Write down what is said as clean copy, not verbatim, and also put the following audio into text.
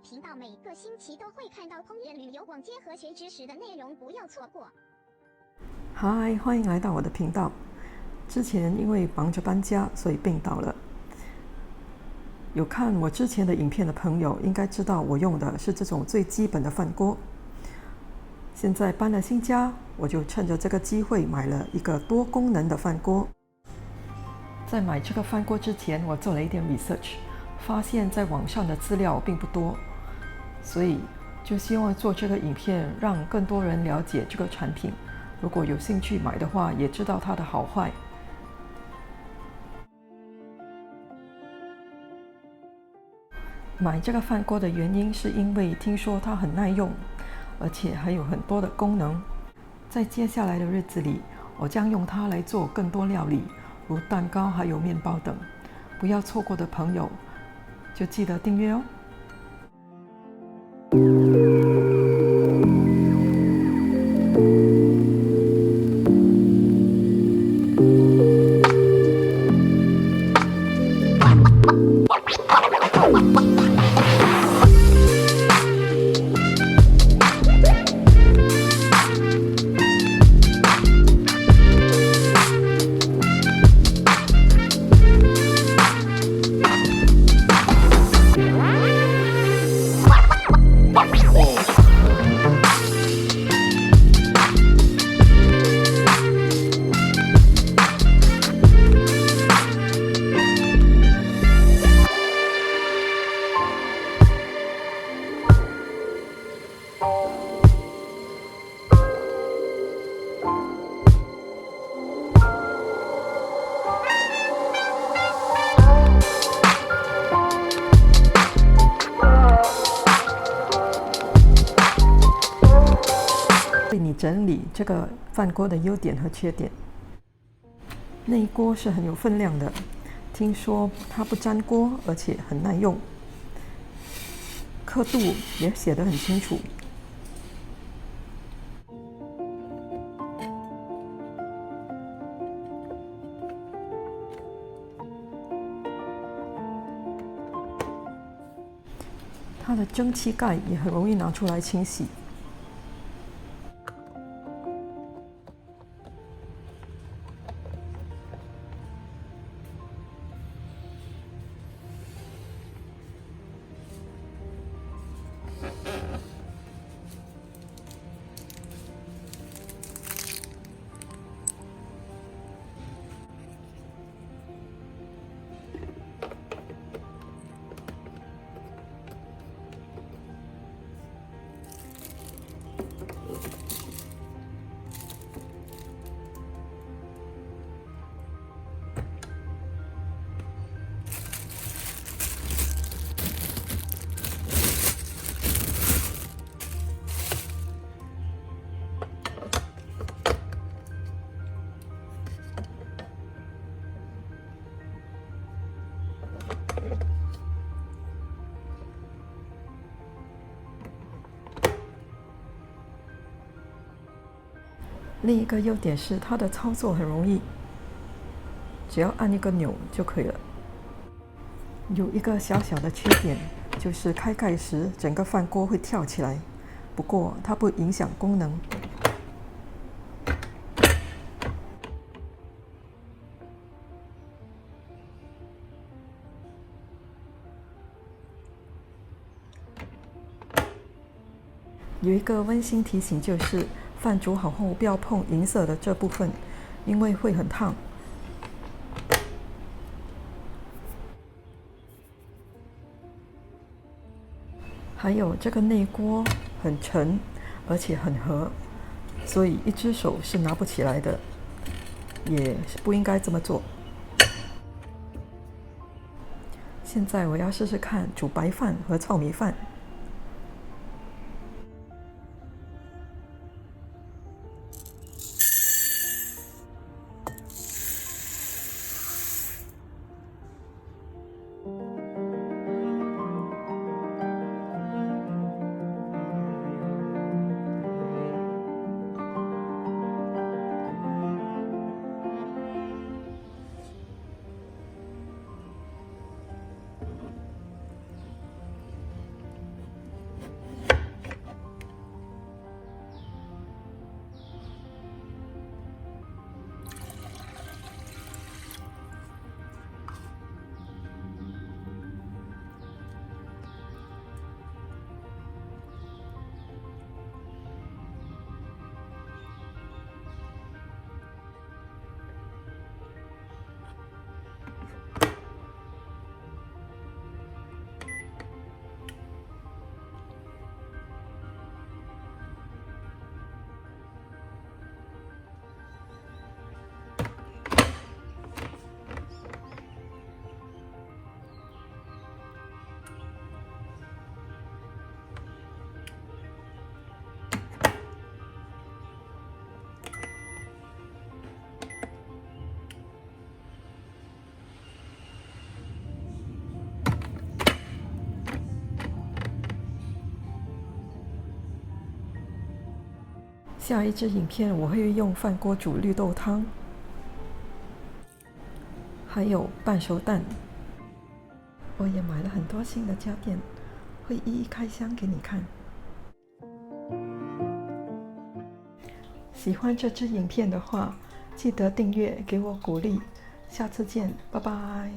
频道每个星期都会看到空园旅游、逛街和学知识的内容，不要错过。嗨，欢迎来到我的频道。之前因为忙着搬家，所以病倒了。有看我之前的影片的朋友应该知道，我用的是这种最基本的饭锅。现在搬了新家，我就趁着这个机会买了一个多功能的饭锅。在买这个饭锅之前，我做了一点 research， 发现在网上的资料并不多，所以就希望做这个影片，让更多人了解这个产品。如果有兴趣买的话，也知道它的好坏。买这个饭锅的原因是因为听说它很耐用，而且还有很多的功能。在接下来的日子里，我将用它来做更多料理，如蛋糕还有面包等。不要错过的朋友，就记得订阅哦。为你整理这个饭锅的优点和缺点。内锅是很有分量的，听说它不粘锅，而且很耐用，刻度也写得很清楚。它的蒸汽盖也很容易拿出来清洗。另一个优点是它的操作很容易，只要按一个钮就可以了。有一个小小的缺点，就是开盖时整个饭锅会跳起来，不过它不影响功能。有一个温馨提醒，就是饭煮好后不要碰银色的这部分，因为会很烫。还有这个内锅很沉，而且很合，所以一只手是拿不起来的，也不应该这么做。现在我要试试看煮白饭和糙米饭。下一支影片我会用饭锅煮绿豆汤，还有半熟蛋。我也买了很多新的家电，会一一开箱给你看。喜欢这支影片的话，记得订阅给我鼓励。下次见，拜拜。